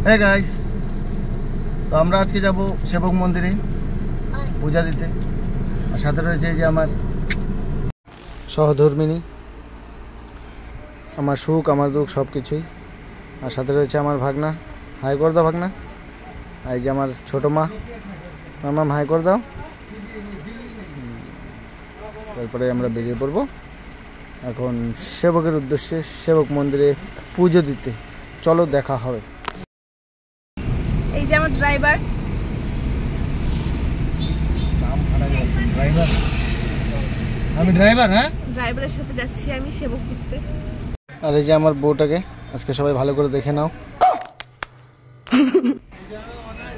Hey guys, তো আমরা আজকে যাব সেবক মন্দিরে পূজা দিতে। আর সাথে রয়েছে যে আমার সহধর্মিনী, আমার সুখ আমার দুঃখ সব কিছুই। আর সাথে রয়েছে আমার ভাগনা, হাই করে দাও ভাগনা। আর এই যে আমার ছোটো মা, মামাম হাই করে দাও। তারপরে আমরা বেরিয়ে পড়ব এখন সেবকের উদ্দেশ্যে, সেবক মন্দিরে পুজো দিতে। চলো দেখা হবে। এই যে আমার ড্রাইভার, আমি ড্রাইভার। হ্যাঁ, ড্রাইভারের সাথে যাচ্ছি আমি সেবক করতে। আর এই যে আমার বউটাকে আজকে সবাই ভালো করে দেখে নাও।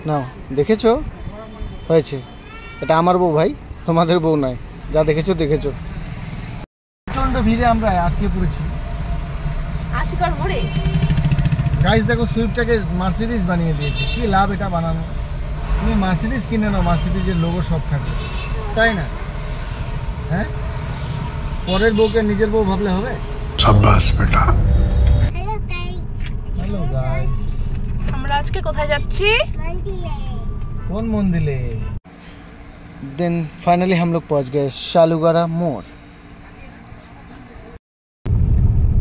নাও, দেখেছো? হয়েছে, এটা আমার বউ ভাই, তোমাদের বউ নয়। যা দেখেছো দেখেছো। প্রচন্ড ভিড়ে আমরা আটকে পড়েছি। আশিকর মোড়ে গাইস দেখো, সুইফটটাকে মার্সিডিজ বানিয়ে দিয়েছে। কি লাভ এটা বানানো? তুমি মার্সিডিজ কিনে নাও, মার্সিডিজের লোগো সব থাকে, তাই না? হ্যাঁ, পরের বউকে নিজের বউ ভাবলে হবে? শাবাশ বেটা। হ্যালো গাইস, আমরা আজকে কোথায় যাচ্ছি? कौन मंदिर? देन फाइनली हम लोग पहुंच गए शालूगढ़ा मोड़।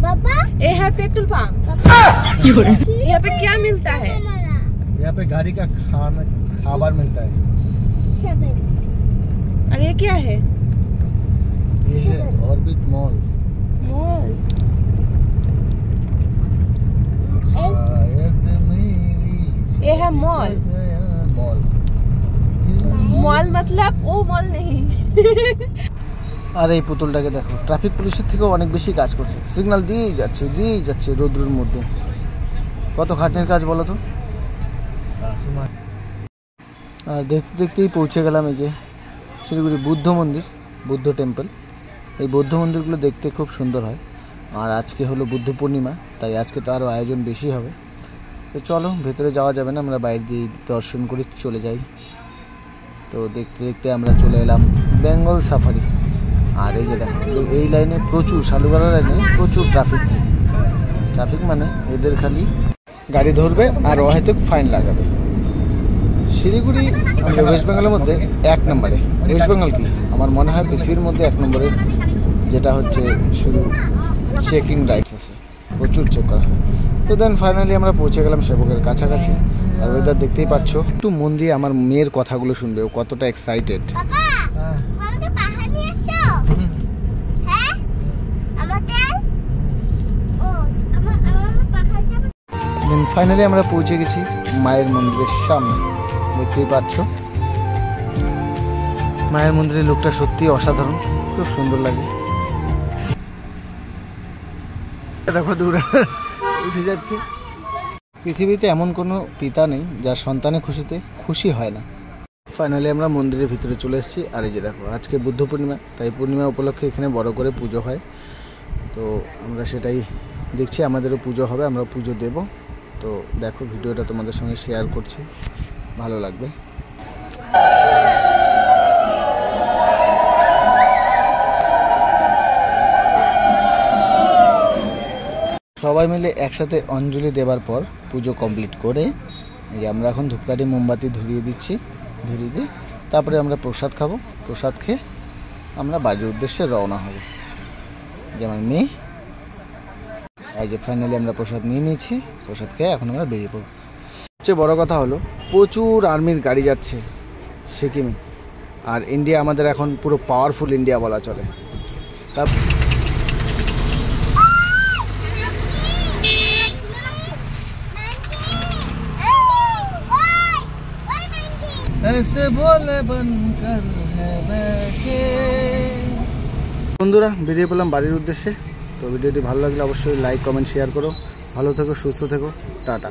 पापा, ये है पेट्रोल पंप। यहाँ पे क्या मिलता है? यहाँ पे गाड़ी का खाबार मिलता है। और ये क्या है? ये है ऑर्बिट मॉल। मॉल ये है मॉल। मॉल मॉल मतलब वो मॉल नहीं। আর এই পুতুলটাকে দেখো, ট্রাফিক পুলিশের থেকেও অনেক বেশি কাজ করছে। সিগন্যাল দিয়েই যাচ্ছে রোদ্রের মধ্যে। কত খাটনির কাজ বলো তো। আর দেখতে দেখতেই পৌঁছে গেলাম এই যে শিলিগুড়ি বুদ্ধ মন্দির, বুদ্ধ টেম্পল। এই বৌদ্ধ মন্দিরগুলো দেখতে খুব সুন্দর হয়। আর আজকে হলো বুদ্ধ পূর্ণিমা, তাই আজকে তো আরও আয়োজন বেশি হবে। তো চলো, ভেতরে যাওয়া যাবে না, আমরা বাইরে দিয়ে দর্শন করে চলে যাই। তো দেখতে দেখতে আমরা চলে এলাম বেঙ্গল সাফারি। আর এই যে দেখো, এই লাইনে প্রচুর, শালুগড়া লাইনে প্রচুর ট্রাফিক থাকে। ট্রাফিক মানে এদের খালি গাড়ি ধরবে আর হয়তো ফাইন লাগাবে। শিলিগুড়ি আমাদের ওয়েস্ট বেঙ্গলের মধ্যে 1 নম্বরে। ওয়েস্ট বেঙ্গল কি, আমার মনে হয় পৃথিবীর মধ্যে 1 নম্বরে, যেটা হচ্ছে শুধু চেকিং রাইটস আছে, প্রচুর চেক করা হয়। তো দেন ফাইনালি আমরা পৌঁছে গেলাম সেবকের কাছাকাছি। আর ওয়েদার দেখতেই পাচ্ছ। একটু মন দিয়ে আমার মেয়ের কথাগুলো শুনবে, ও কতটা এক্সাইটেড। দেন ফাইনালি আমরা পৌঁছে গেছি মায়ের মন্দিরের সামনে। দেখতেই পাচ্ছ মায়ের মন্দিরের লোকটা সত্যি অসাধারণ, খুব সুন্দর লাগে। দেখো দূরে উঠে যাচ্ছে। পৃথিবীতে এমন কোনো পিতা নেই যার সন্তানের খুশিতে খুশি হয় না। ফাইনালি আমরা মন্দিরের ভিতরে চলে এসেছি। আর এই যে দেখো, আজকে বুদ্ধ পূর্ণিমা, তাই পূর্ণিমা উপলক্ষে এখানে বড় করে পুজো হয়। তো আমরা সেটাই দেখছি, আমাদেরও পুজো হবে, আমরা পুজো দেব। তো দেখো, ভিডিওটা তোমাদের সঙ্গে শেয়ার করছি, ভালো লাগবে। সবাই মিলে একসাথে অঞ্জলি দেওয়ার পর পুজো কমপ্লিট করে এই যে আমরা এখন ধূপকাঠি মোমবাতি ধরিয়ে দিচ্ছি। ধরিয়ে দিয়ে তারপরে আমরা প্রসাদ খাবো। প্রসাদ খেয়ে আমরা বাড়ির উদ্দেশ্যে রওনা হব। যেমন মেয়ে, এই যে ফাইনালি আমরা প্রসাদ নিয়ে নিয়েছি। প্রসাদ খেয়ে এখন আমরা বেরিয়ে পড়ব। সবচেয়ে বড় কথা হলো প্রচুর আর্মির গাড়ি যাচ্ছে সিকিমে। আর ইন্ডিয়া আমাদের এখন পুরো পাওয়ারফুল ইন্ডিয়া বলা চলে। তার বন্ধুরা, বেরিয়ে পড়লাম বাড়ির উদ্দেশ্যে। তো ভিডিওটি ভালো লাগলে অবশ্যই লাইক, কমেন্ট, শেয়ার করো। ভালো থেকো, সুস্থ থেকো, টাটা।